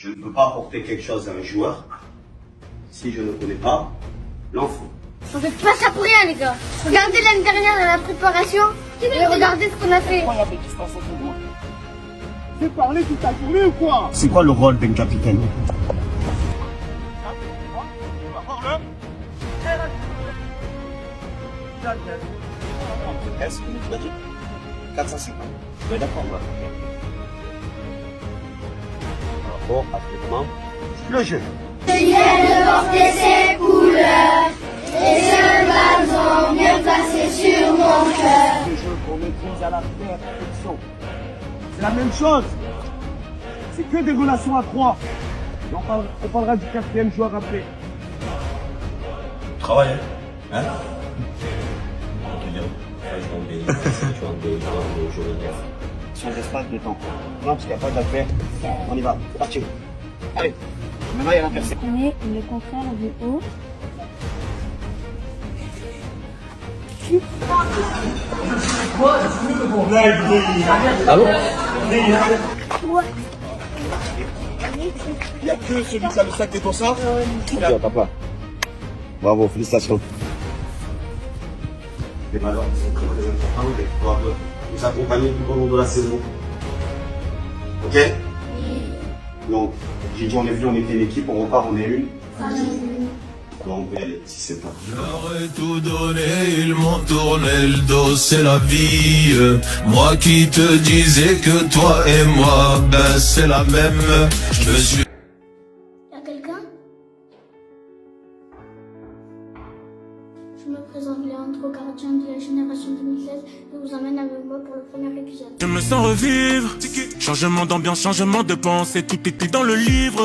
Je ne peux pas apporter quelque chose à un joueur si je ne connais pas l'enfant. On fait pas ça pour rien, les gars. Regardez l'année dernière dans la préparation et regardez ce qu'on a fait. Tu parler toute ta journée ou quoi? C'est quoi le rôle d'un capitaine? Est-ce que tu as dit 450. Oui, d'accord, on va faire. Bon, après le jeu. Il vient de porter ses couleurs et ce ballon bien placé sur mon cœur. Les jeux qu'on maîtrise à la perfection. C'est la même chose. C'est que des relations à trois. Et on parlera du quatrième joueur après. Travail, hein? Sans espace de temps. Non, parce qu'il n'y a pas d'affaire. On y va, c'est parti. Allez, maintenant il y a l'inverse. On est le contraire du haut. Allô? Il n'y a que celui qui a le sac des tossards. Tiens, papa. Bravo, félicitations. Les valeurs sont très importantes et pouvoir nous accompagner tout au long de la saison. Ok? Donc, j'ai dit on est venu, on était une équipe, on repart, on est une. Donc, on peut y aller, si c'est pas. J'aurais tout donné, ils m'ont tourné le dos, c'est la vie. Moi qui te disais que toi et moi, ben c'est la même. Je me suis... Y'a quelqu'un? Je me présente Léandro, gardien de la génération 2016 et vous emmène avec moi pour le premier épisode. Je me sens revivre. Changement d'ambiance, changement de pensée, tout était dans le livre.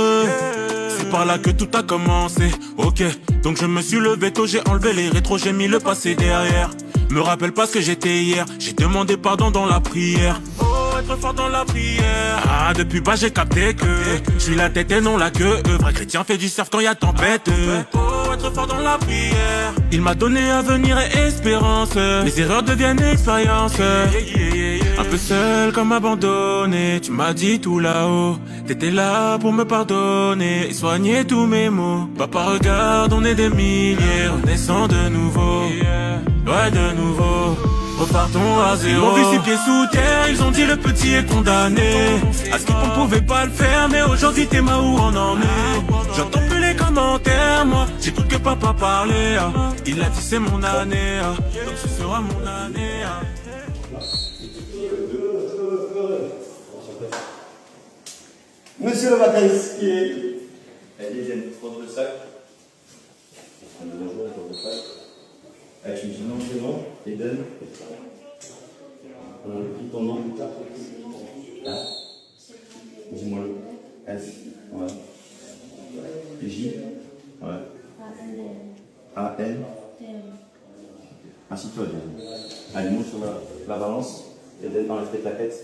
C'est par là que tout a commencé. Ok, donc je me suis levé tôt, j'ai enlevé les rétros, j'ai mis le passé derrière. Me rappelle pas ce que j'étais hier, j'ai demandé pardon dans la prière. Oh, être fort dans la prière. Ah, depuis bas j'ai capté que je suis la tête et non la queue. Vrai chrétien fait du surf quand y a tempête. Oh, être fort dans la prière. Il m'a donné avenir et espérance. Les erreurs deviennent expérience. Un peu seul comme abandonné, tu m'as dit tout là-haut. T'étais là pour me pardonner et soigner tous mes maux. Papa regarde, on est des milliers, renaissant de nouveau. Ouais, de nouveau, repartons à zéro. Ils m'ont vu 6 pieds sous terre, ils ont dit le petit est condamné. À ce qu'on pouvait pas le faire, mais aujourd'hui t'es ma où on en est. J'entends plus les commentaires, moi, j'écoute que papa parler. Il a dit c'est mon année, donc ce sera mon année. Monsieur le vacancier. Allez, viens, prendre le sac. Allez, tu me dis non, c'est bon. Eden. On écrit ton nom. Là. Dis-moi le. S. Ouais. J. Ouais. A-N. Assis-toi, Eden. Allez, monte sur la balance. Eden, enlève tes plaquettes.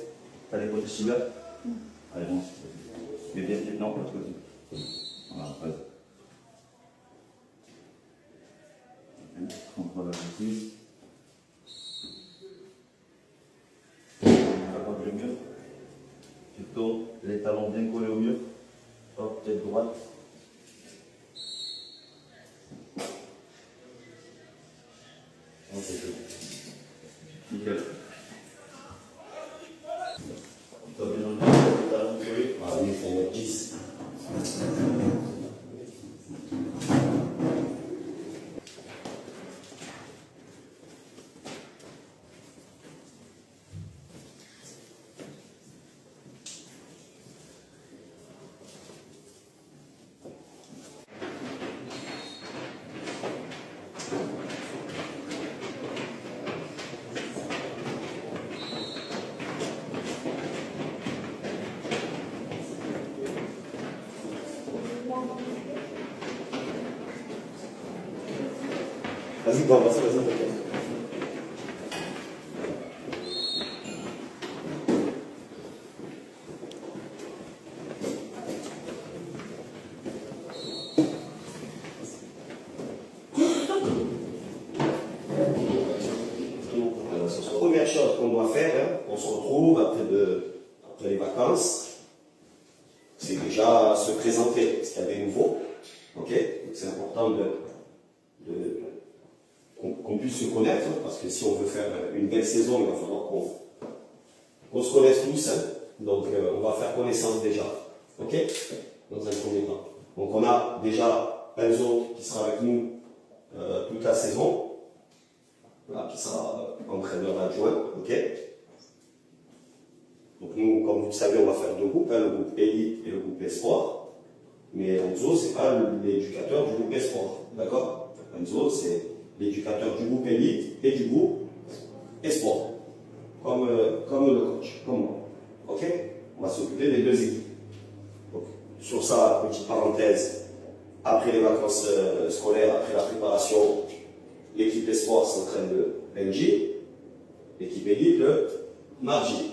T'as les côtés chibas. Allez, monte. Mais bien, non, l'autre côté. Voilà, vas-y. Contrôle la justice. On va prendre le mur. Tu tournes, les talons bien collés au mur. Hop, tête droite. Ok, c'est bon. Nickel. Toi, bien dans le mur, les talons collés. Ah, il faut 10. Vas-y, bon, vas-y. Première chose qu'on doit faire, hein, on se retrouve après les vacances, c'est déjà va se présenter, parce qu'il y a des nouveaux. Ok? Donc c'est important qu'on puisse se connaître, parce que si on veut faire une belle saison, il va falloir qu'on se connaisse tous. Hein. Donc on va faire connaissance déjà. Ok? Dans un premier temps. Donc on a déjà Enzo qui sera avec nous toute la saison. Voilà, qui sera entraîneur adjoint. Ok? Donc nous, comme vous le savez, on va faire deux groupes, hein, le groupe Élite et le groupe Espoir. Mais Enzo, c'est pas l'éducateur du groupe Espoir. D'accord? Enzo, c'est l'éducateur du groupe Élite et du groupe Espoir. Comme le coach, comme moi. Ok? On va s'occuper des deux équipes. Donc, sur ça, petite parenthèse, après les vacances scolaires, après la préparation, l'équipe Espoir s'entraîne le lundi, l'équipe Élite le mardi.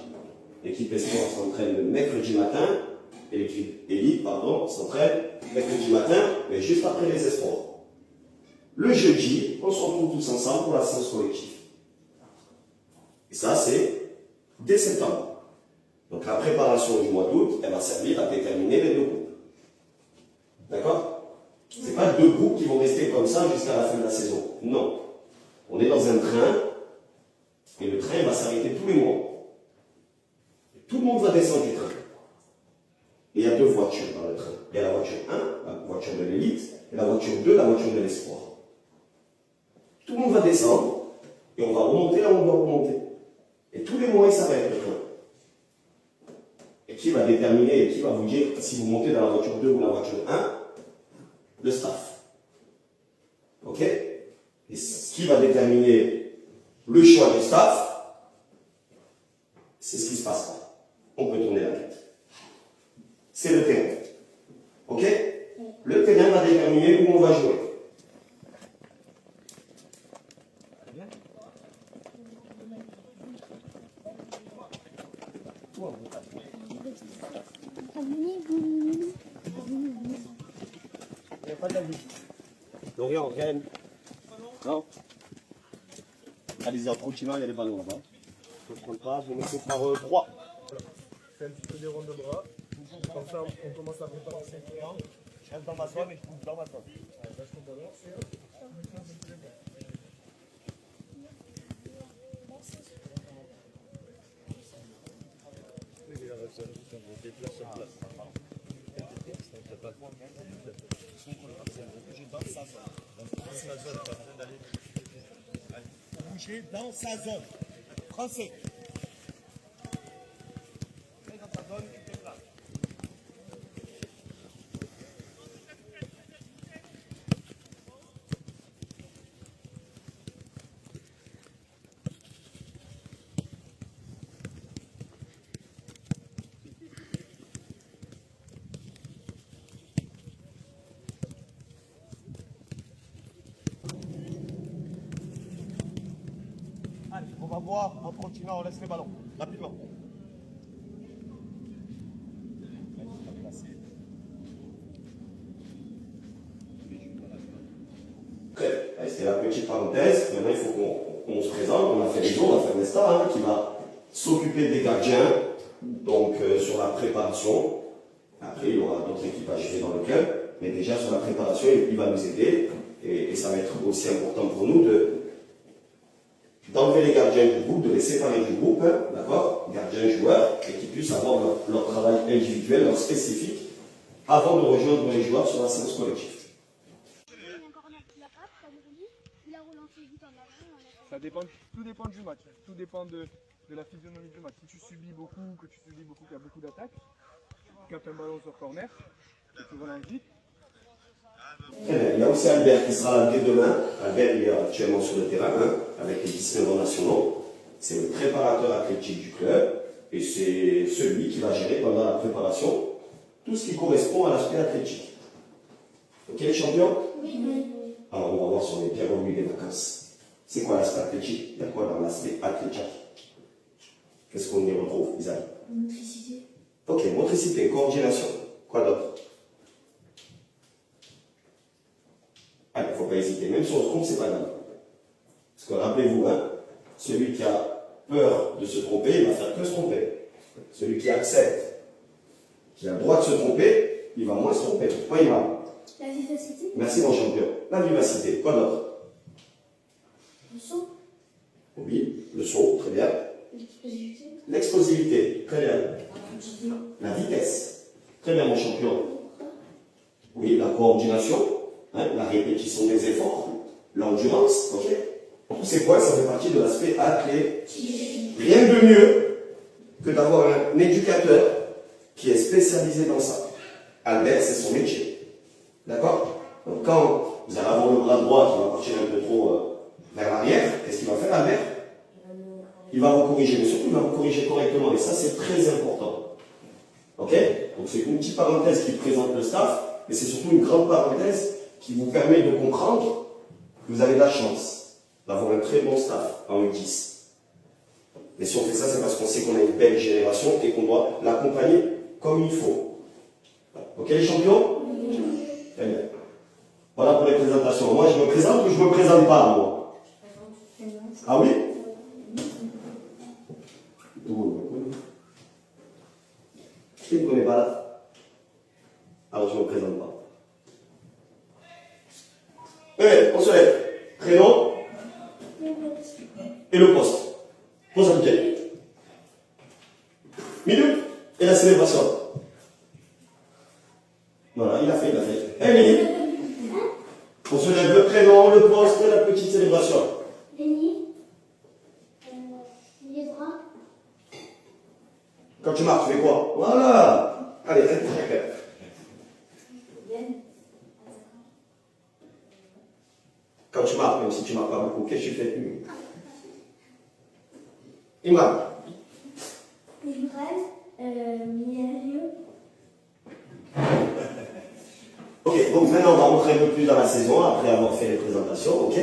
L'équipe Espoir s'entraîne le mercredi matin, et l'équipe Élite, s'entraîne mercredi matin, mais juste après les Espoirs. Le jeudi, on se retrouve tous ensemble pour la séance collective. Et ça, c'est dès septembre. Donc la préparation du mois d'août, elle va servir à déterminer les deux groupes. D'accord? Ce n'est pas deux groupes qui vont rester comme ça jusqu'à la fin de la saison. Non. On est dans un train, et le train va s'arrêter tous les mois. Tout le monde va descendre du train. Et il y a deux voitures dans le train. Il y a la voiture 1, la voiture de l'élite, et la voiture 2, la voiture de l'espoir. Tout le monde va descendre, et on va remonter là où on doit remonter. Et tous les mois, il s'arrête le train. Et qui va déterminer, et qui va vous dire si vous montez dans la voiture 2 ou la voiture 1? Le staff. Ok? Et ce qui va déterminer le choix du staff, c'est ce qui se passe là. On peut tourner la tête. C'est le terrain. Ok? Le terrain va déterminer où on va jouer. Il n'y a pas d'avis. Dorian, Rennes. Non? Allez-y, en continuant, il y a les ballons là-bas. Je ne prends pas, vous mettez par 3. Fais un petit peu des ronds de bras. Comme ça, on commence à préparer ses terrains. Je reste dans ma soie, mais je bouge dans ma soie. Lâche ton ballon. Bouger dans sa zone. Français. Dans sa zone, tu te places. Allez, on va voir en continuant, on laisse les ballons, rapidement. C'était la petite parenthèse. Maintenant, il faut qu'on se présente. On a fait les jours, on a fait Nesta, qui va s'occuper des gardiens, donc sur la préparation. Après, il y aura d'autres équipes à gérer dans le club, mais déjà sur la préparation, il va nous aider. Et ça va être aussi important pour nous d'enlever les gardiens du groupe, de les séparer du groupe, d'accord, gardiens, joueurs, et qu'ils puissent avoir leur travail individuel, leur spécifique, avant de rejoindre les joueurs sur la séance collective. Ça dépend, tout dépend du match. Tout dépend de la physionomie du match. Si tu subis beaucoup, qu'il y a beaucoup d'attaques, tu captes un ballon sur corner, et tu relances vite. Il y a aussi Albert qui sera là dès demain. Albert il est actuellement sur le terrain avec les 19 nationaux. C'est le préparateur athlétique du club et c'est celui qui va gérer pendant la préparation tout ce qui correspond à l'aspect athlétique. Ok les champions? Oui. Alors on va voir si on est bien revenu des vacances. C'est quoi l'aspect athlétique? Il y a quoi dans l'aspect athlétique? Qu'est-ce qu'on y retrouve, Isaïe? Motricité. Ok, motricité, coordination. Quoi d'autre? Allez, il ne faut pas hésiter. Même si on se trompe, c'est pas grave. Parce que rappelez-vous, celui qui a peur de se tromper, il va faire que se tromper. Celui qui accepte, qui a le droit de se tromper, il va moins se tromper. On y va. La vivacité. Merci mon champion. La vivacité. Quoi d'autre? Le saut. Oui, le saut, très bien. L'explosivité. L'explosivité, très bien. La La vitesse, très bien mon champion. Oui, la coordination, hein, la répétition des efforts, l'endurance, ok. Tous ces points, ça fait partie de l'aspect athlétique. Rien de mieux que d'avoir un éducateur qui est spécialisé dans ça. Albert, c'est son métier. D'accord? Donc quand vous allez avoir le bras droit qui va partir un peu trop vers l'arrière, qu'est-ce qu'il va faire Albert? Il va vous corriger, mais surtout il va vous corriger correctement. Et ça, c'est très important. Ok? Donc c'est une petite parenthèse qui présente le staff, mais c'est surtout une grande parenthèse qui vous permet de comprendre que vous avez de la chance d'avoir un très bon staff en U10. Mais si on fait ça, c'est parce qu'on sait qu'on a une belle génération et qu'on doit l'accompagner comme il faut. Ok les champions? Très bien. Voilà pour les présentations. Moi, je me présente ou je ne me présente pas, moi? Ah oui? Qui ne connaît pas là? Alors je ne me présente pas. On se lève. Prénom et le poste. Pose à pied. Minute et la célébration. Voilà, il a fait. Minute. On se lève le prénom, le poste et la petite célébration. Béni. Les bras. Quand tu marches, tu fais quoi? Voilà. Allez, reste. Quand tu marques, même si tu ne marques pas beaucoup, qu'est-ce que tu fais? Imran. Ok, donc maintenant on va rentrer un peu plus dans la saison après avoir fait les présentations. Ok.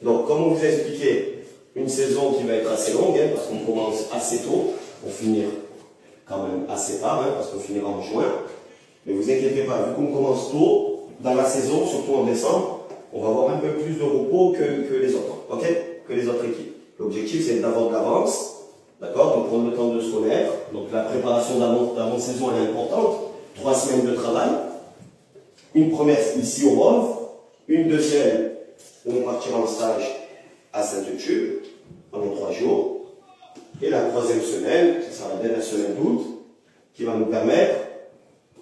Donc comme on vous a expliqué, une saison qui va être assez longue, hein, parce qu'on commence assez tôt, pour finir quand même assez tard, hein, parce qu'on finira en juin. Mais vous inquiétez pas, vu qu'on commence tôt dans la saison, surtout en décembre, on va avoir un peu plus de repos que les autres, ok, que les autres équipes. L'objectif c'est d'avoir de l'avance, d'accord, de prendre le temps de se connaître. Donc la préparation d'avant-saison elle est importante. 3 semaines de travail, une première ici au Rove, une deuxième où on partira en stage à Saint-Eutude pendant 3 jours, et la troisième semaine, ce sera la dernière semaine d'août, qui va nous permettre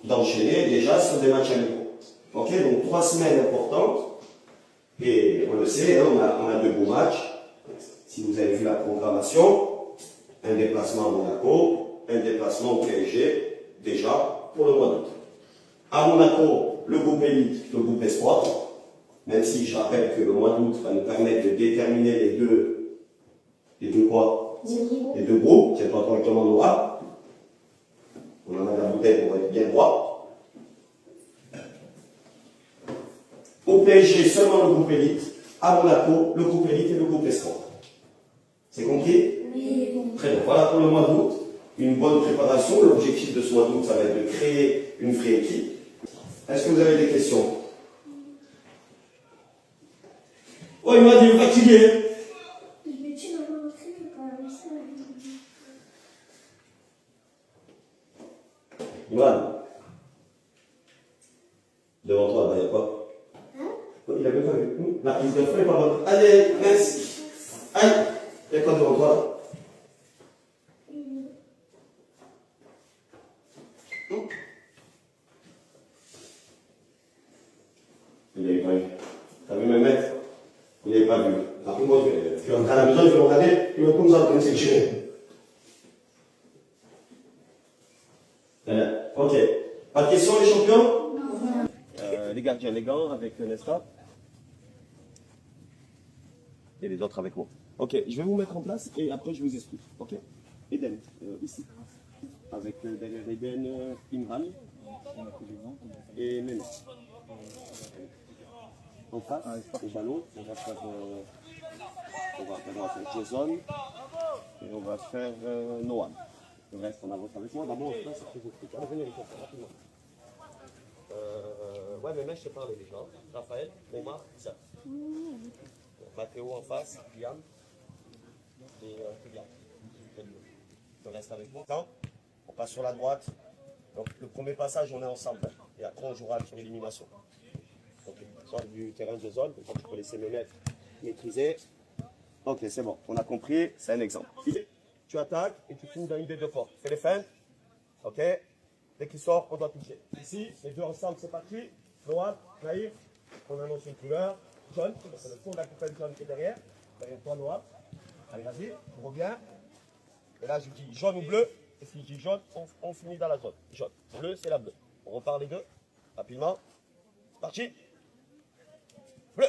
d'enchaîner déjà sur des matchs amicaux. Ok, donc 3 semaines importantes. Et on le sait, hein, on a 2 beaux matchs. Si vous avez vu la programmation, un déplacement à Monaco, un déplacement au PSG, déjà pour le mois d'août. À Monaco, le groupe élite, le groupe espoir, même si je rappelle que le mois d'août va nous permettre de déterminer les deux quoi? Les 2 groupes, c'est pas correctement noir. On en a la bouteille pour être bien droit. Au PSG, seulement le groupe élite. À Monaco, le groupe élite et le groupe espoir. C'est compris? Oui. Très bien. Voilà pour le mois d'août. Une bonne préparation. L'objectif de ce mois d'août, ça va être de créer une vraie équipe. Est-ce que vous avez des questions? Oh, il m'a dit fatigué. Je vais tuer dans mon film quand même ça. Iman. Devant toi, il n'y a pas. Oh, il n'avait pas vu. La prise de feu n'est pas bonne. Allez, merci. Aïe. Il y a quoi devant toi? Il n'avait pas vu. T'as vu mes maîtres? Il n'avait pas vu. Après, moi, je vais rentrer à la maison, je vais regarder, il va comme ça, comme c'est tiré. Ok. Pas de questions, les champions? Les gardiens, les gants avec Nesta. Et les autres avec moi. Ok, je vais vous mettre en place et après je vous explique. Ok? Eden, ici. Avec derrière Eden, Imran et Mémé. En face, au ballon, on va faire Jason et on va faire Noam. Le reste, on avance avec moi. D'abord, on se passe après vous. Allez, venez, les champions, rapidement. Ouais, mais je te parlais déjà. Raphaël, Omar, ça. Mathéo en face, Guillaume et Kylian. Tu restes avec moi. On passe sur la droite. Donc le premier passage, on est ensemble. Et après, on jouera sur l'élimination. Ok, sort du terrain de zone, comme ça tu peux laisser me mettre maîtriser. Ok, c'est bon, on a compris, c'est un exemple. Tu attaques et tu finis dans une des deux portes. Fais les feintes. Ok. Dès qu'il sort, on doit toucher. Ici, les deux ensemble, c'est parti. Noah, Naïf, on annonce une couleur. Jaune, c'est le fond de la coupelle jaune qui est derrière. Derrière toi, Noah. Allez, vas-y, on revient. Et là, je dis jaune ou bleu. Et si je dis jaune, on finit dans la zone. Jaune. Bleu, c'est la bleue. On repart les deux, rapidement. C'est parti. Bleu.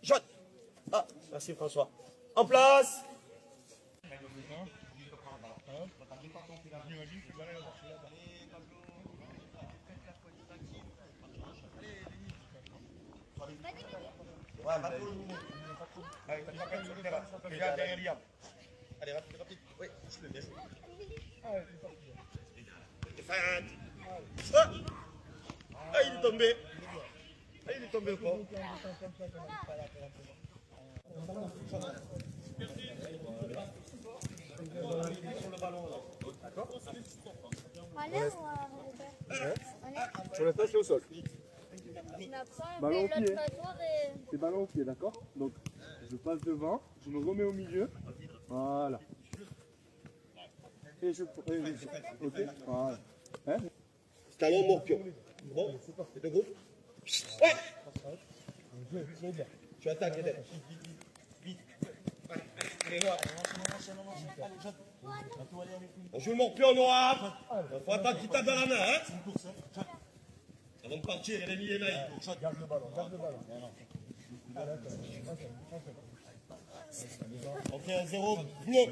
Jaune. Ah, merci François. En place. Ouais, pas trop le mouvement. Allez, t'as pas sur le terrain. Regarde derrière Liam. Allez, rapide, rapide. Oui, je le laisse. Ah, il est tombé. Ah, il est tombé ou pas? Sur la face et au sol. Ballon au pied. pied. C'est ballon au pied, d'accord? Donc, je passe devant, je me remets au milieu. Voilà. Et je... Ok, voilà. Hein? Talon, morpion. Bon, c'est deux groupes. Ouais. Tu attaques, Eden. Vite. On joue le morpion noir. Il faut attendre qu'il tape dans la main. Hein? Avant de partir, il est mis les mains. Garde le ballon, garde le ballon. Ok, 0, bleu.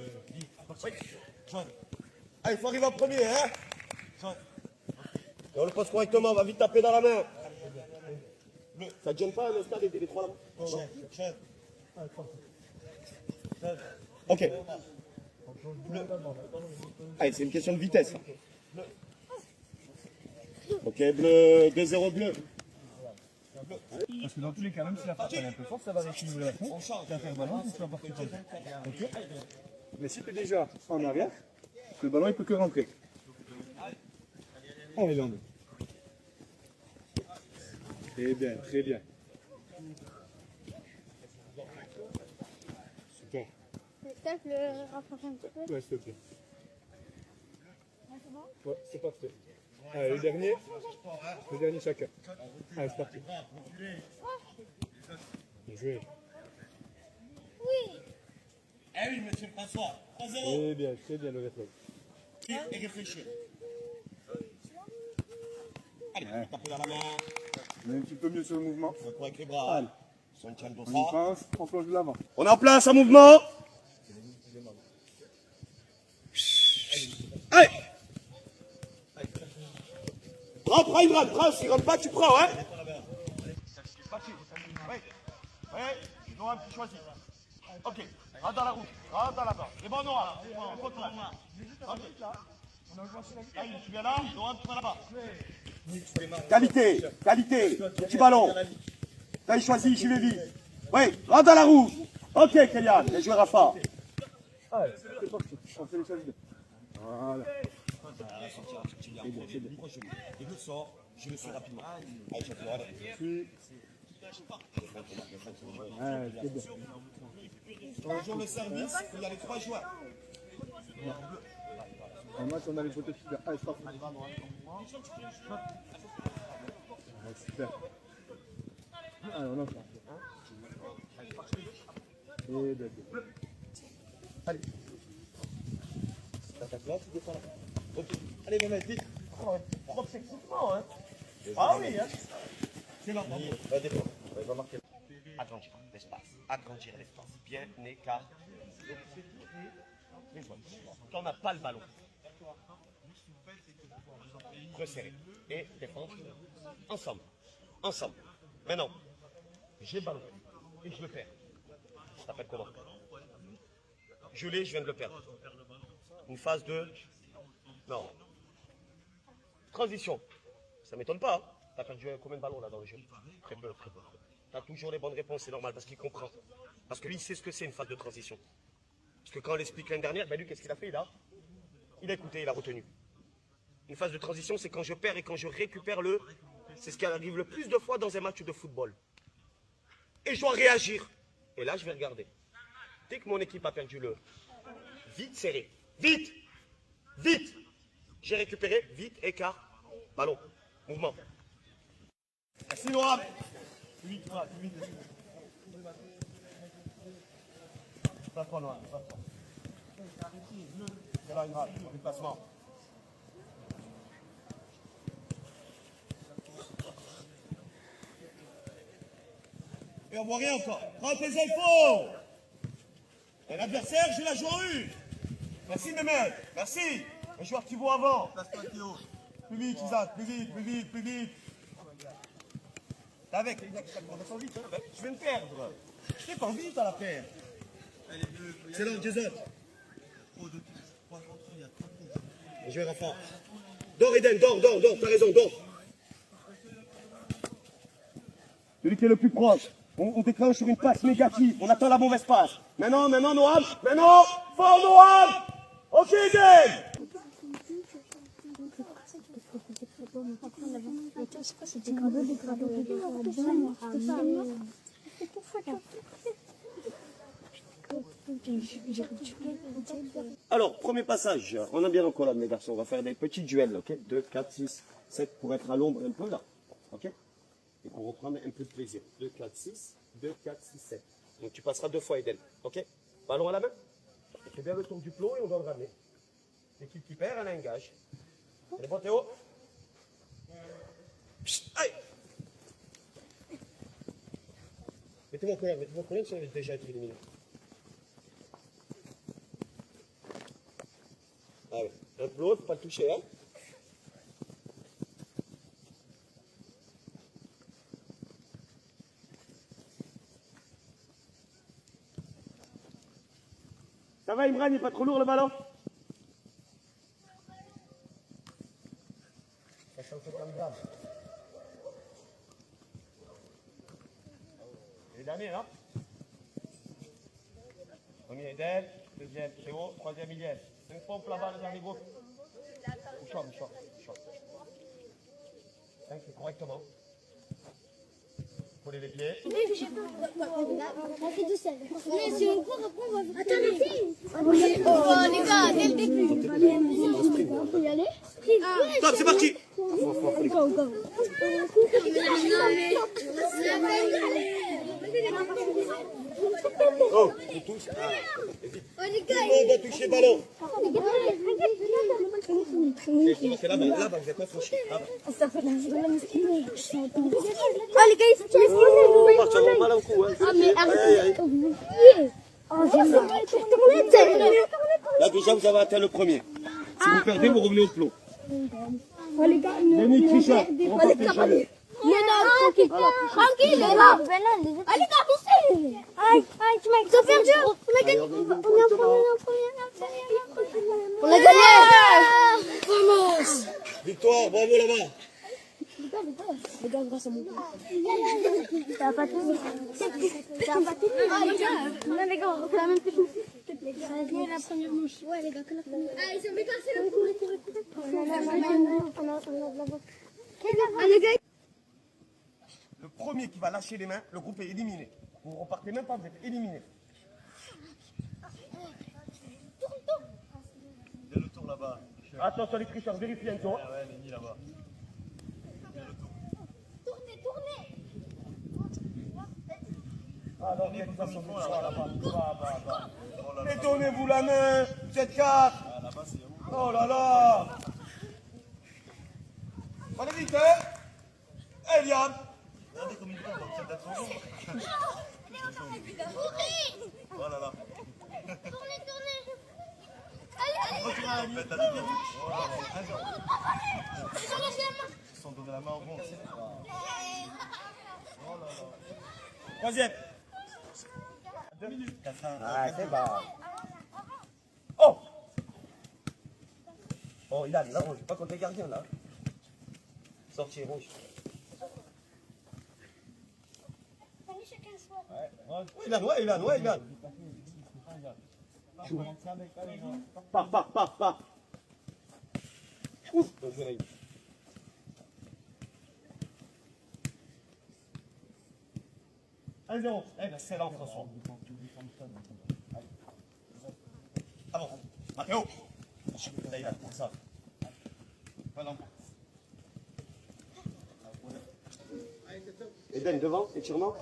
Ah, il faut arriver en premier, hein? Et on le passe correctement, on va vite taper dans la main. Ça ne gêne pas, le stade, les trois là. Ok. Allez, c'est une question de vitesse. Ok, bleu, 2-0 bleu. Parce que dans tous les cas, même si la frappe est un peu forte, ça va rééquilibrer la fond. Tu vas faire le ballon, tu vas partir comme ça. Ok. Mais si tu es déjà en arrière, le ballon il peut que rentrer. Oh, il en est. Très bien, très bien. Super. Peut-être le rapprocher un petit peu. Ouais, s'il te plaît. Ouais, c'est parfait. Allez, le dernier chacun. Allez, c'est parti. Bien joué. Oui. Eh oui, monsieur François. 3-0. Très bien le réflexe. Et réfléchir. Allez, tapez dans la main. On est un petit peu mieux sur le mouvement. On va avec les bras. Allez. On tient le On y dossard. pense, on plonge de l'avant. On est en place, un mouvement. Allez. Prends une rame, prends, s'il ne rentre pas, tu prends, hein. Parti. Oui. Oui, Noam, tu choisis. Ok, rentre dans la route, rentre dans la barre. Les bons Noam, contre là. Allez, tu viens là, Noam, tu vas là-bas. Qualité, qualité, petit ballon. T'as choisi, j'y vais vite. Oui, rentre dans la roue. Ok, Kélian, les joueurs à fort. Allez, c'est parti. On fait les choses bien. Voilà. Et je sors, je le suis rapidement. Allez, je Puis... Allez, c'est bien. on joue le service, il y a les trois joueurs. En match, on a les poteaux super. Allez, c'est parti. Ouais, super. Allez, on lance là. Et bien. Allez. T'attaques là, tu défends là. Ok. Allez, mon mec, vite. Propre sexuellement, hein. Ah oui, hein. C'est là, va défendre. Il va marquer. Agrandir l'espace. Agrandir l'espace. Bien écarté. Quand on n'a pas le ballon, resserrer et défendre ensemble. Ensemble. Maintenant, j'ai le ballon et je le perds. Ça s'appelle comment? Je l'ai, je viens de le perdre. Une phase de... Non. Transition. Ça ne m'étonne pas. Hein. T'as perdu combien de ballons là dans le jeu? Très peu, très peu. T'as toujours les bonnes réponses, c'est normal, parce qu'il comprend. Parce que lui, il sait ce que c'est une phase de transition. Parce que quand on l'explique l'année dernière, ben lui, qu'est-ce qu'il a fait? Il a écouté, il a retenu. Une phase de transition, c'est quand je perds et quand je récupère le... C'est ce qui arrive le plus de fois dans un match de football. Et je dois réagir. Et là, je vais regarder. Dès que mon équipe a perdu le... Vite serré. Vite. Vite. J'ai récupéré. Vite. Écart. Ballon. Mouvement. Merci Noam. Plus vite, Noam. Plus vite. Pas trop Noam. Pas trop. C'est là une rate. Déplacement. Et on voit rien encore. Prends tes infos. Et l'adversaire, je la joue en une. Merci Mehmet. Merci. Les joueurs qui vont avant. Plus vite, Isaac. Plus vite, plus vite, plus vite. T'es avec. On descend vite. Hein. Je vais me perdre. Je t'ai pas envie à la paire. C'est là, Jason. Je vais Rafa. Dors Eden, dors. T'as raison, dors. Celui qui est le plus proche. On déclenche sur une passe négative. On attend la mauvaise passe. Maintenant, Noam. Maintenant, fort Noam. Ok, Eden. Alors, premier passage. On a bien en colonne, les garçons. On va faire des petits duels, ok? 2, 4, 6, 7 pour être à l'ombre un peu là. Ok? Et pour reprendre un peu de plaisir. 2, 4, 6, 2, 4, 6, 7. Donc tu passeras 2 fois, Eden. Ok? Ballon à la main. On fait bien le tour du plot et on doit le ramener. L'équipe qui perd, elle a un gage. Elle est bon, Théo? Aïe! Mettez-moi en colère, si on avait déjà été éliminé. Ah ouais. Un plot, faut pas le toucher, hein? Ça va Imran, il n'est pas trop lourd le ballon? Ça change comme ça. Les derniers, non? Premier Eden, deuxième Théo, troisième Iliès. 5 pompes là-bas, le dernier groupe. Bouchard. 5 correctement. Collez les pieds. On fait tout seul. Mais si on court, après on va faire. Attends, les filles. Oh les gars, dès le début. On peut y aller? Stop, c'est parti. Oh, tu touches. Ah, vite. Tout le monde doit toucher le ballon. C'est là-bas, vous êtes pas franchi. Oh les gars, il faut qu'ils Oh, tu as mal au cou, hein. Ah mais arrêtez. Là, déjà, vous avez atteint le premier. Si vous perdez, vous revenez au plot. Oh les gars, Denis tricheur. mais non, tranquille. Tranquille, les gars. Allez, gars, poussez. Aïe, tu m'as perdu. On a gagné. On a gagné. Vamos. Victoire, bravo là-bas. Les gars, grâce à mon coup. Ça va pas tout. Ça va pas tout. Non, les gars, on fait la même chose. La première manche. Ouais, les gars, que la première. Ah, ils ont cassé le coup. Allez, gars. Le premier qui va lâcher les mains, le groupe est éliminé. Vous ne repartez même pas, vous êtes éliminé. Il y a le tour là-bas. Attention les tricheurs, vérifiez un tour. Ah ouais, Lenny là-bas. Tournez. Ah non, il y a des façons là-bas. Détournez-vous la main, vous êtes 4. Oh là là. Allez vite, hein. Eliam. Regardez comme il tombe, c'est d'être son jour. Oh là là. Tournez. Allez. Retournez à la ligne. T'as bien vu. Ils sont donné la main au bon. Troisième. 2 minutes. Ah, c'est bon. Oh. Oh, il a là, rouge. Pas contre les gardiens, là. Sortie rouge. Ilan. Pars. Ouf, bien joué, Naïm. Un 0. Excellent, François. Avance. Mathéo. D'ailleurs, pour ça. Voilà. Eden devant, étirement.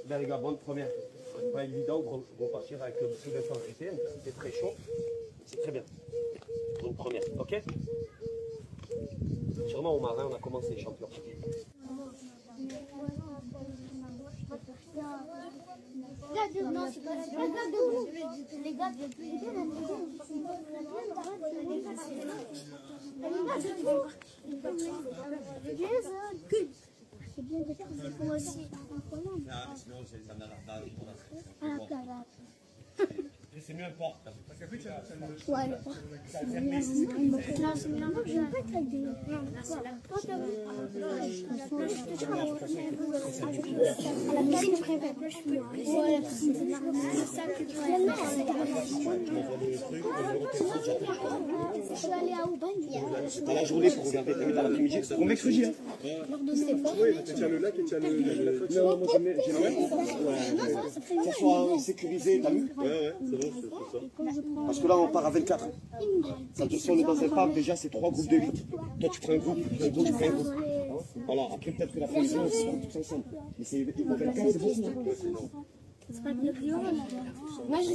Bien les gars, bonne première. C'est pas évident de repartir avec le sous d'effort GTN, c'était très chaud. C'est très bien. Bonne première, ok? Sûrement au marin, on a commencé champion. Non, c'est pas les gars debout. Les gars c'est bien de faire ça moi aussi. C'est mieux un port. Ouais, le port. Non, c'est bien. Je vais pas être avec des... Non, là, c'est la porte. La piscine, je préfère. Ouais, la piscine, c'est normal. C'est ça que tu préfères. Je suis allée à Aubagne. C'était la journée pour regarder, t'as vu dans l'après-midi, c'est qu'on m'exclusit. Hein. Oui, tu tiens le lac et tu as le... Non, moi j'aime bien. Que ça soit sécurisé, t'as vu? Ouais, c'est bon, c'est ça. Parce que là, on part à 24. Ça te sonne dans un parc, déjà, c'est 3 groupes de 8. Toi, tu prends un groupe, tu prends un groupe. Voilà, après, peut-être que la fin, on se tous ensemble. Mais c'est 24, c'est bon. C'est pas le plus long. Moi, je sais.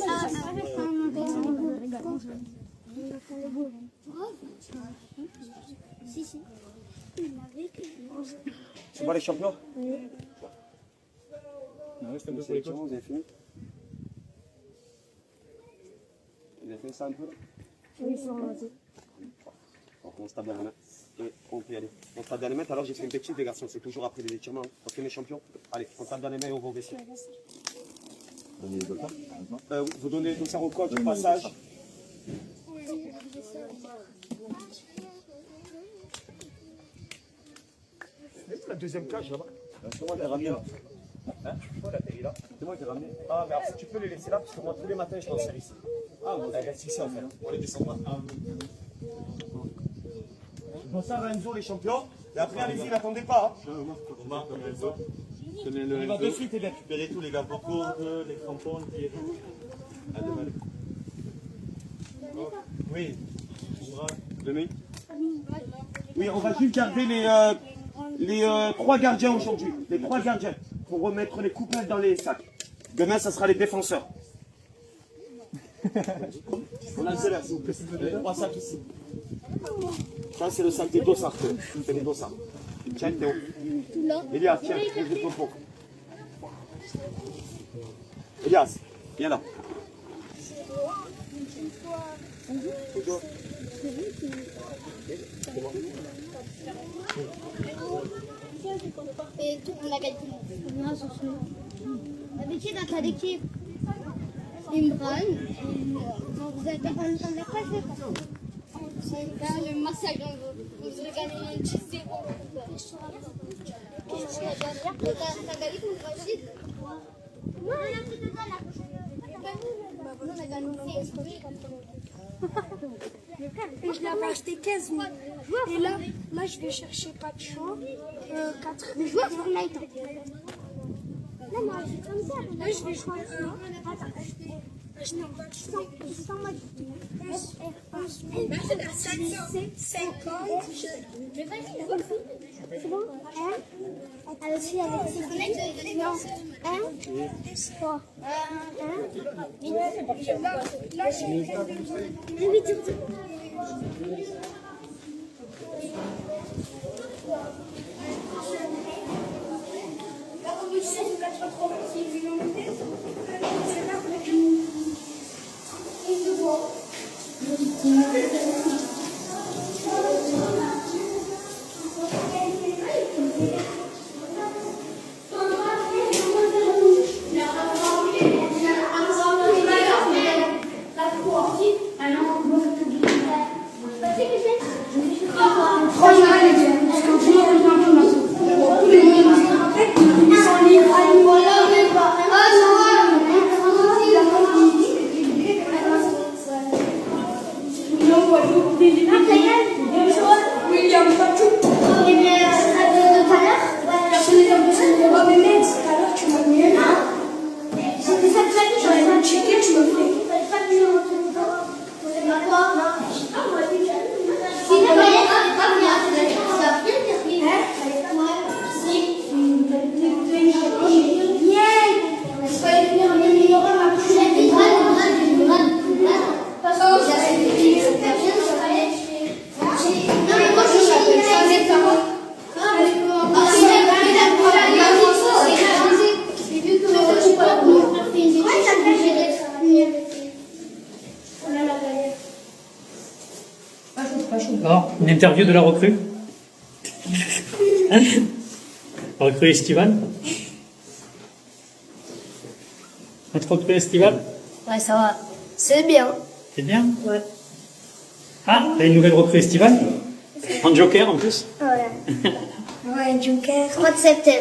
Si. C'est moi les champions? Ouais, c'est un peu pour les coachs. Vous avez fini? Vous avez fait ça un peu là? Oui, c'est bon, vas-y. On se tape dans la main. Et on peut y aller. On se tape dans les mains, alors j'ai fait une bêtise, les garçons. C'est toujours après les étirements. Ok, mes champions? Allez, on tape dans les mains et on va au vestiaire. Vous donnez le dossard au coach au passage. La deuxième cage là-bas. C'est moi qui ai ramené là. Hein? Là. C'est moi qui ai ramené. Ah, mais alors si tu peux les laisser là, parce que moi tous les matins je t'en sers ici. Ah, bon, elle reste ici en fait. On les descend pas. Bon, ça va Enzo, les champions. Et après, allez-y, n'attendez pas. Hein. Il va de suite et bien récupérer tous les gars vocaux, les crampons, les allez. Oui. Demi. Oui, on va juste garder les 3 gardiens aujourd'hui. Les 3 gardiens. Pour remettre les coupettes dans les sacs. Demain, ça sera les défenseurs. On a le célèbre, s'il vous plaît. Les 3 sacs ici. Ça, c'est le sac des dossards. C'est les dossards. Tiens, Théo. Elias, tiens, pose le topo. Elias, viens là. Et tout, on a gagné. D'habitude, dans ta équipe, Imran, vous êtes en la presse. C'est pas le massacre, vous avez gagné 10-0. Qu'est-ce que tu as gagné? T'as gagné contre le Brésil? Non, il y a plus de gars là. On a gagné 6. Et je l'avais acheté 15 000. Et là, je vais chercher pas de chaud. 4 Le joueur Fortnite. Non, non, c'est comme ça. Là, je vais jouer acheter en Pakistan. C'est bon? Elle aussi avec ses filles. Non. 1, 3. 1, Là, j'ai 8. Franchement, les gars, parce qu'en ce moment, on est un peu massot. Une interview de la recrue. Hein? Recrue estivale. Notre recrue estivale. Ouais, ça va. C'est bien. C'est bien. Ouais. Ah, t'as une nouvelle recrue estivale. En joker en plus. Ouais. Ouais, Joker. 3 de septembre.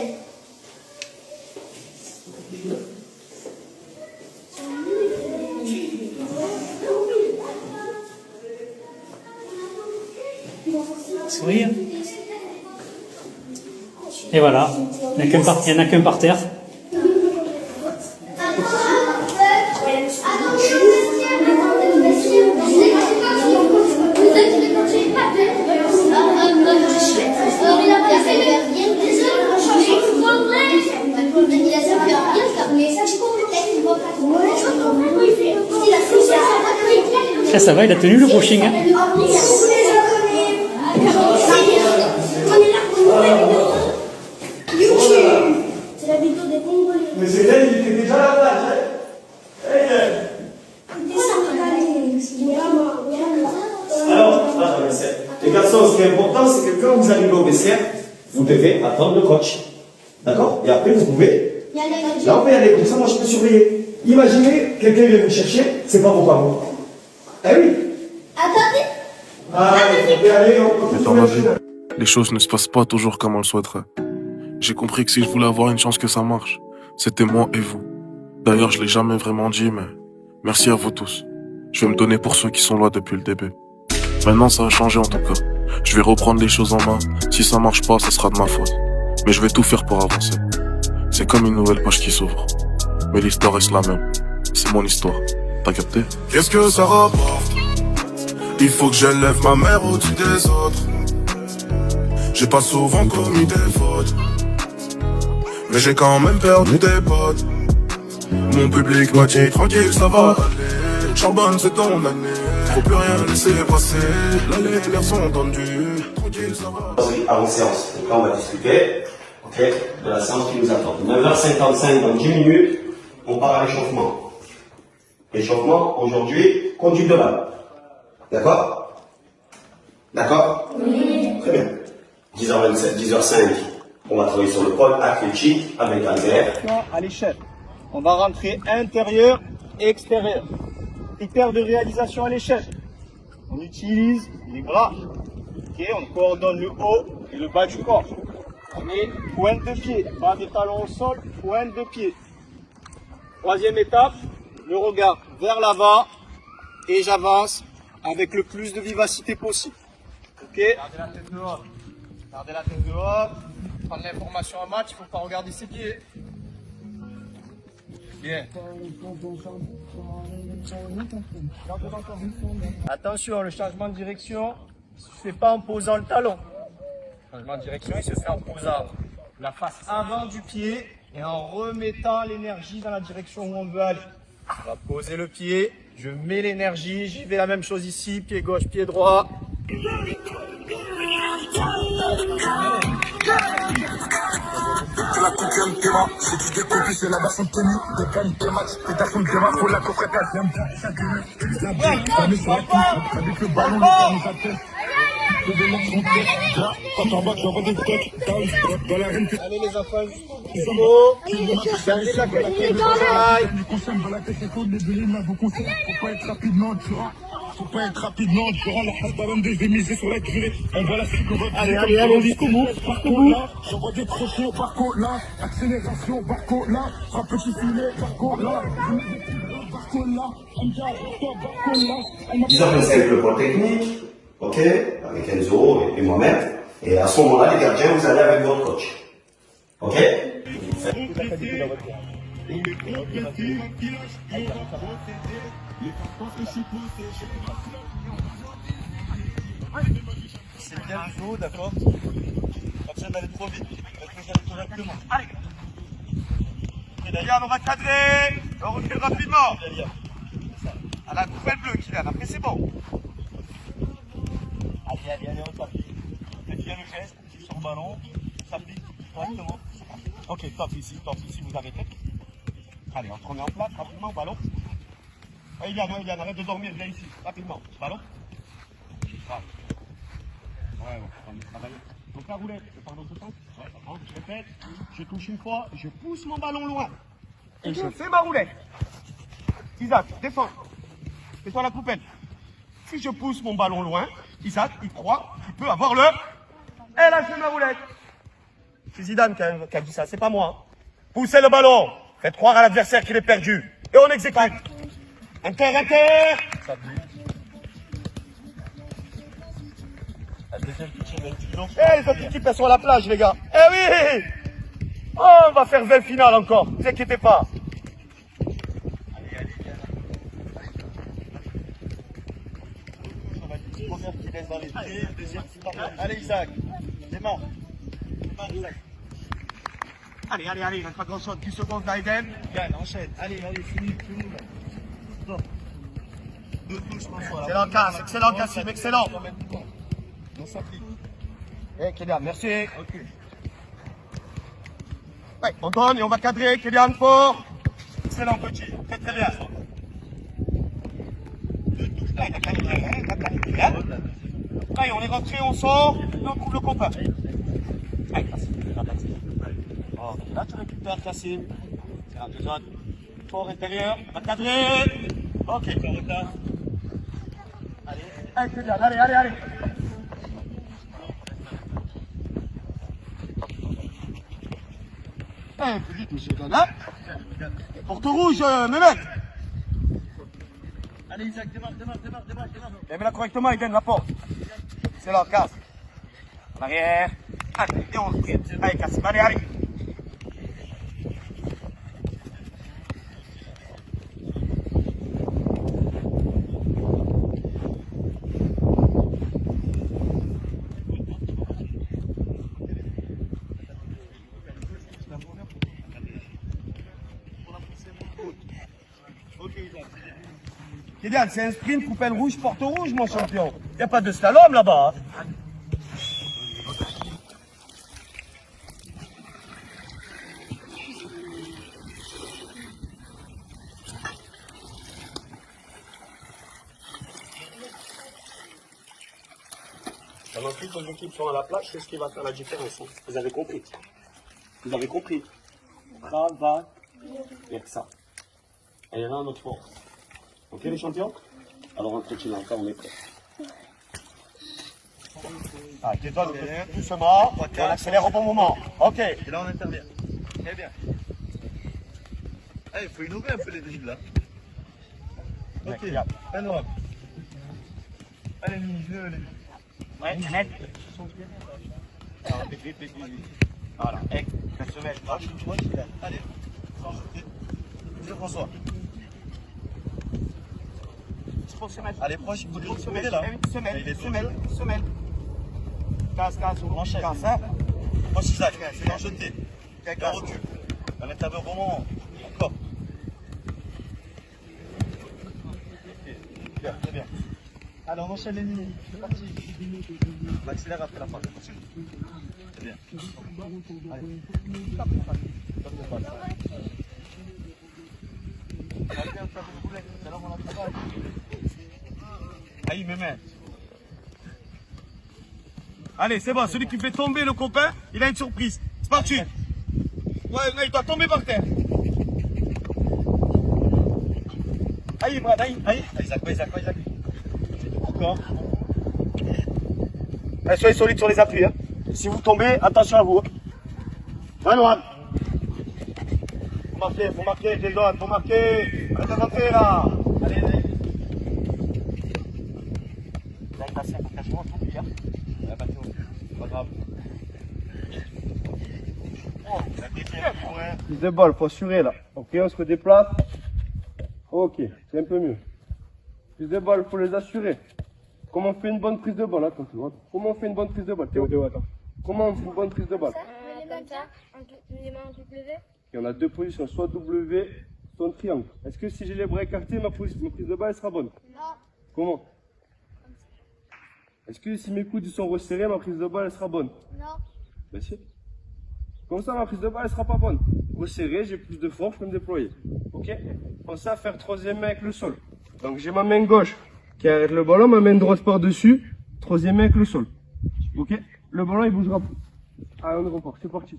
Sourire. Et voilà. Il n'y en a qu'un par terre. Ça va, il a tenu le brushing. Hein. C'est la vidéo des Congolais. Mais c'est là, il était déjà à la plage. Alors, les garçons, ce qui est important, c'est que quand vous arrivez au vestiaire, vous devez attendre le coach. D'accord? Et après, vous pouvez. Là, on peut y aller, comme ça, moi, je peux surveiller. Imaginez, quelqu'un vient vous chercher, c'est pas vos parents. Eh oui. Attendez. Ah, vous pouvez aller, on peut Dans ma vie, les choses ne se passent pas toujours comme on le souhaiterait. J'ai compris que si je voulais avoir une chance que ça marche, c'était moi et vous. D'ailleurs, je l'ai jamais vraiment dit, mais merci à vous tous. Je vais me donner pour ceux qui sont là depuis le début. Maintenant, ça a changé en tout cas. Je vais reprendre les choses en main. Si ça marche pas, ça sera de ma faute. Mais je vais tout faire pour avancer. C'est comme une nouvelle page qui s'ouvre. Mais l'histoire reste la même. C'est mon histoire. T'as capté? Qu'est-ce que ça rapporte? Il faut que j'élève ma mère au-dessus des autres. J'ai pas souvent commis des fautes, mais j'ai quand même perdu des potes. Mon public m'a dit tranquille, ça va aller. Charbonne, c'est ton année. Faut plus rien laisser passer. Là, les nerfs sont tendus. Tranquille, ça va. Avant séance. Donc là, on va discuter, ok, de la séance qui nous attend. 9h55, dans 10 minutes, on part à l'échauffement. L'échauffement, aujourd'hui, conduite de balle. D'accord? D'accord? Oui. Très bien. 10h27, 10h05, on va travailler sur le pôle athlétique avec Albert. À l'échelle. On va rentrer intérieur et extérieur. Critères de réalisation à l'échelle. On utilise les bras. Okay, on coordonne le haut et le bas du corps. On est pointe de pied, pas des talons au sol, pointe de pied. Troisième étape, le regard vers l'avant et j'avance avec le plus de vivacité possible. Ok? Gardez la tête dehors. Gardez la tête dehors. Prendre l'information en match, il ne faut pas regarder ses pieds. Bien. Attention, le changement de direction ne se fait pas en posant le talon. Le changement de direction, il se fait en posant la face avant du pied et en remettant l'énergie dans la direction où on veut aller. On va poser le pied, je mets l'énergie, j'y vais la même chose ici, pied gauche, pied droit. C'est la coupième Théma, c'est du découpé, c'est la version tenue, des gagne des matchs, des versions Théma, faut la coffrer pas, j'aime bien, chaque minute, la balle, la mise sur la touche, avec le ballon, le temps nous attend. Quand on va, tu vas des têtes, dans la reine. Allez les enfants, gardez la qualité du travail. Les conseils dans la tête, c'est cool, les deux là, vos conseils, faut pas être rapidement durant. Faut pas être rapidement durant la phase ballon des miser sur la durée. On va la suivre, on va Allez, jusqu'au bout. Parcours là, j'envoie des crochets, parcours là, accélération, parcours là, frappe petit filet, parcours là, parcours là, 10h25, le pôle technique, ok, avec Enzo et moi-même. Et à ce moment-là, les gardiens, vous allez avec votre coach. Ok? C'est bien du dos, d'accord? Pas besoin d'aller trop vite, d'aller correctement. Allez! Kylian, on va cadrer! On recule rapidement! À la coupelle bleue, Kylian, après c'est bon. Allez, on tape. Faites bien le geste, sur le ballon, ça pique correctement. Ok, top ici, vous arrêtez. Allez, on se remet en place, rapidement, ballon. Kylian, arrête de dormir, viens ici, rapidement, ballon. Bravo. Ouais, on va travailler. Donc la roulette, je pars dans ce sens. Ouais, ça rentre, je répète. Je touche une fois, je pousse mon ballon loin. Et je fais ma roulette. Isaac, défends. Fais-toi la poupette. Si je pousse mon ballon loin, Isaac, il croit qu'il peut avoir le... Et là, je fais ma roulette. C'est Zidane qui a dit ça, c'est pas moi. Poussez le ballon. Faites croire à l'adversaire qu'il est perdu. Et on exécute. Inter. Eh, les autres équipes, elles sont à la plage, les gars. Eh oui! Oh, on va faire 20 finales encore. Ne vous inquiétez pas. Allez, Isaac. Démarre. Isaac. Allez, il reste pas grand chose. 10 secondes, Naiden. Gagne, enchaîne. Allez, fini. Bon. Excellent, Kassim, excellent. On s'applique. Eh, Kylian, merci. Ok. Ouais, on donne et on va cadrer. Kylian, fort. Excellent, petit. Très, très bien. Allez, on est rentré, on sort. Et on trouve le copain. Allez, Kassim. Oh, là, tu récupères, Kassim. C'est un deux autres. Fort intérieur. On va cadrer. Ok. Allez, Kylian, allez. Un peu vite, monsieur Gana. Porte rouge, mes mecs. Allez, Isaac, démarre. Et mets-la correctement, il gagne la porte. C'est là, casse. En arrière. Allez, et on se prie. Allez, Kassim, allez. Kylian, c'est un sprint, coupelle rouge, porte rouge, mon champion. Il n'y a pas de slalom là-bas. Pendant que toutes les équipes sont à la plage, c'est ce qui va faire la différence. Vous avez compris. Travail. Et que ça. Et il y en a un autre fort. Ok les champions? Alors on continue encore, on est prêt. Ah, tais-toi doucement, on accélère au bon moment. Ok. Et là on intervient. Très bien. Il faut innover un peu les dribbles là. Ok, un homme. Allez, les... Ouais, net. Alors, vite. Voilà, la semelle. Allez. François. Allez, proche, il faut lui semelle là. Semelle. Casse, enchaîne. Casse, hein. Proche Isaac, c'est en jeté. Quelqu'un recule. On est à un bon moment. Encore. Très bien. Allez, on enchaîne les lignes. C'est parti. On accélère après la fin. Très bien. Allez. Allez, mes mains. Allez, c'est bon, celui qui fait tomber le copain, il a une surprise. C'est parti. Ouais, il doit tomber par terre. Allez, Brad, allez. Isaac. Encore. Allez, soyez solides sur les appuis. Hein. Si vous tombez, attention à vous. Voilà. Faut marquer, Jason, faut marquer. Arrête d'avancer là. Allez. Là, il passe un engagement, tout bien. C'est pas grave. Oh, prise de balle, faut assurer là. Ok, on se redéplace. Ok, c'est un peu mieux. Prise de balle, faut les assurer. Comment on fait une bonne prise de balle? Attends, comment on fait une bonne prise de balle? Théo, attends. Comment on fait une bonne prise de balle? Les mains en W. Et on a deux positions, soit W, soit un triangle. Est-ce que si j'ai les bras écartés, ma prise de balle sera bonne? Non. Comment? Est-ce que si mes coudes sont resserrés, ma prise de balle sera bonne? Non. Ben si. Comme ça, ma prise de balle ne sera pas bonne. Resserré, j'ai plus de force, je peux me déployer. Ok? Pensez à faire troisième main avec le sol. Donc j'ai ma main gauche qui arrête le ballon, ma main droite par-dessus, troisième main avec le sol. Ok? Le ballon, il bougera plus. Allez, on repart. C'est parti.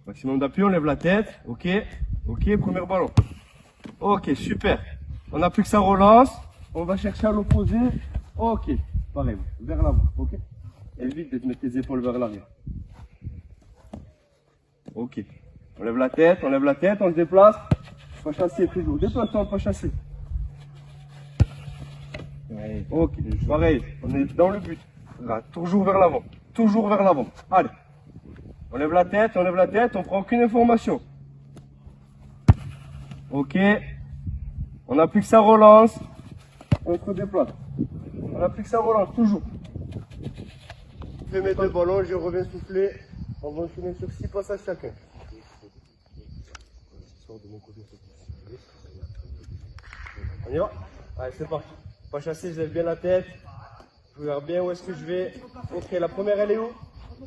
Maximum d'appui, on lève la tête. Ok? Ok, premier ballon. Ok, super. On n'a plus que ça relance. On va chercher à l'opposé. Ok. Pareil, vers l'avant. Ok? Évite de te mettre tes épaules vers l'arrière. Ok. On lève la tête, on se déplace. Pas chasser toujours. Déplace-toi, pas chasser. Ok, pareil. On est dans le but. Là, toujours vers l'avant. Toujours vers l'avant. Allez. On lève la tête, on prend aucune information. Ok. On n'a plus que ça relance. On se déplace. On n'a plus que ça relance, toujours. Je vais mettre le ballon, je reviens souffler. On va enchaîner sur 6 passages chacun. On y va? Allez, c'est parti. Pas chasser, je lève bien la tête. Je regarde bien où est-ce que je vais. Ok, la première, elle est où?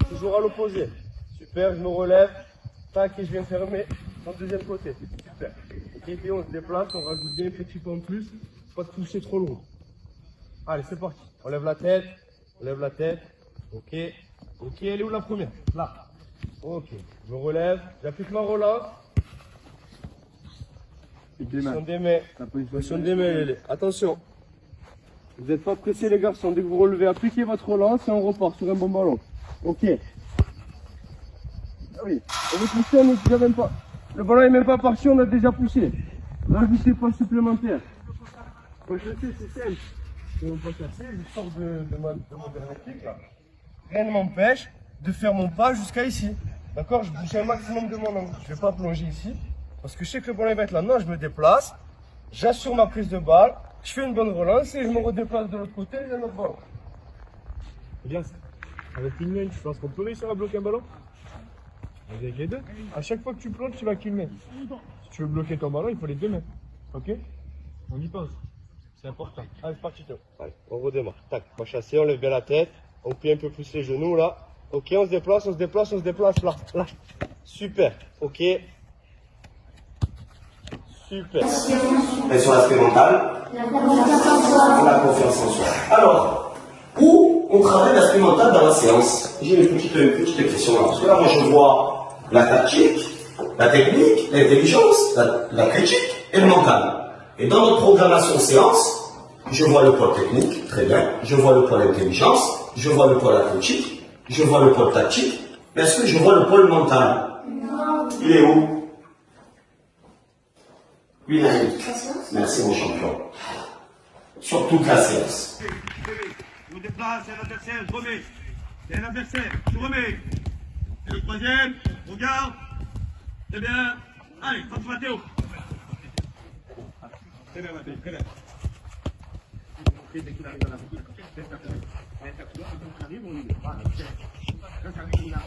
Toujours à l'opposé. Super, je me relève. Tac, et je viens fermer dans le deuxième côté. Super. Ok, puis on se déplace, on rajoute bien un petit peu en plus. Pas de toucher trop lourd. Allez, c'est parti. On lève la tête. On lève la tête. Ok. Ok, elle est où la première? Là. Ok. Je me relève. J'applique ma relance. Position des mains. Position des mains, Lélé. Attention. Vous n'êtes pas pressés, les garçons. Dès que vous relevez, appliquez votre relance et on repart sur un bon ballon. Ok. Ah oui. On veut pousser, on n'est déjà même pas. Le ballon n'est même pas parti, on a déjà poussé. Rajoutez pas supplémentaire. Moi, je sais, c'est simple. Je ne veux pas casser, je sors de mon dernier kick là. Rien ne m'empêche de faire mon pas jusqu'à ici. D'accord? Je bouge un maximum de mon angle. Je ne vais pas plonger ici. Parce que je sais que le ballon va être là. Non, je me déplace. J'assure ma prise de balle. Je fais une bonne relance et je me redéplace de l'autre côté et j'ai un autre ballon. Bien, avec une main, tu penses qu'on peut réussir à bloquer un ballon? Avec les deux. À chaque fois que tu plonges, tu vas qu'une main. Si tu veux bloquer ton ballon, il faut les deux mains. Ok? On y pense. C'est important. Allez, c'est parti. Allez, on redémarre. Tac, on va chasser, on lève bien la tête. On plie un peu plus les genoux là. Ok, on se déplace, on se déplace, on se déplace là. Là. Super. Ok. Super. Et sur l'aspect mental, la confiance en soi. Alors, où on travaille l'aspect mental dans la séance? J'ai une petite question là. Parce que là, moi, je vois la tactique, la technique, l'intelligence, la critique et le mental. Et dans notre programmation séance, je vois le pôle technique, très bien. Je vois le pôle intelligence, je vois le pôle athlétique, je vois le pôle tactique. Mais est-ce que je vois le pôle mental? Il est où? Oui, merci mon champion. Sur toute la séance. Je me déplace, c'est l'adversaire, je remets. C'est l'adversaire, je remets. Et le troisième, regarde. C'est bien. Allez, passe Mathéo. Très bien, Mathéo, très bien. Dès qu'il arrive à la boucle, on arrive, on y va. Là, ça arrive là.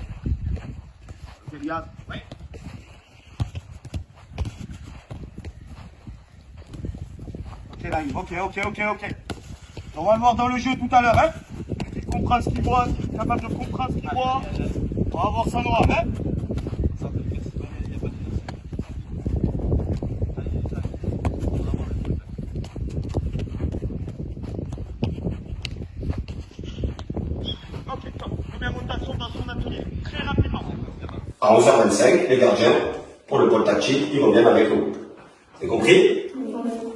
C'est bien. Ouais. Ok. On va le voir dans le jeu tout à l'heure, hein. Il comprend ce qu'il voit, il est capable de comprendre ce qu'il voit. On va voir ça noir, hein. Ok, top. Première rotation dans son atelier, très rapidement. À 11h25, les gardiens, pour le pôle tactique, ils reviennent avec nous. C'est compris?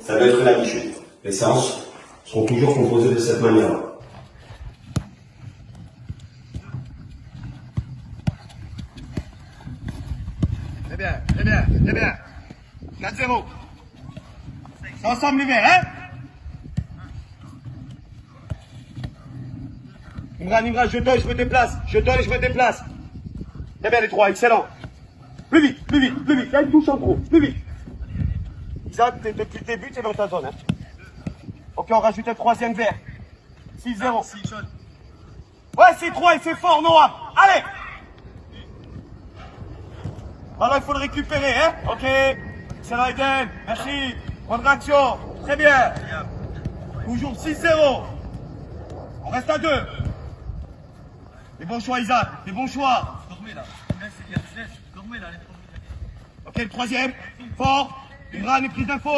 Ça doit être une habitude. Les séances seront toujours composées de cette manière-là. C'est bien. 4-0. C'est ensemble l'hiver, hein? Imran, je donne, je me déplace. C'est bien les trois, excellent. Plus vite. Il y a une touche en trop. Plus vite. Isaac, depuis le début, c'est dans ta zone. Hein. Ok, on rajoute un troisième verre. 6-0. Ouais, c'est 3 et c'est fort, Noam. Allez! Alors, il faut le récupérer, hein? Ok. Excellent, Eden. Merci. Bonne réaction. Très bien. Toujours 6-0. On reste à 2. Les bons choix, Isaac. Les bons choix. Ok, le troisième. Fort. Imran est prise d'info.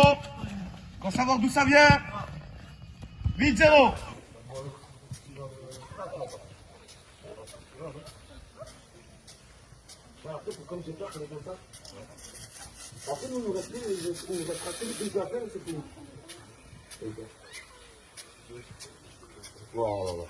Pour savoir d'où ça vient. 8-0. Après, comme j'ai peur, on est comme ça. Après, nous, nous reste tracé les trucs à faire et c'est fini. Voilà.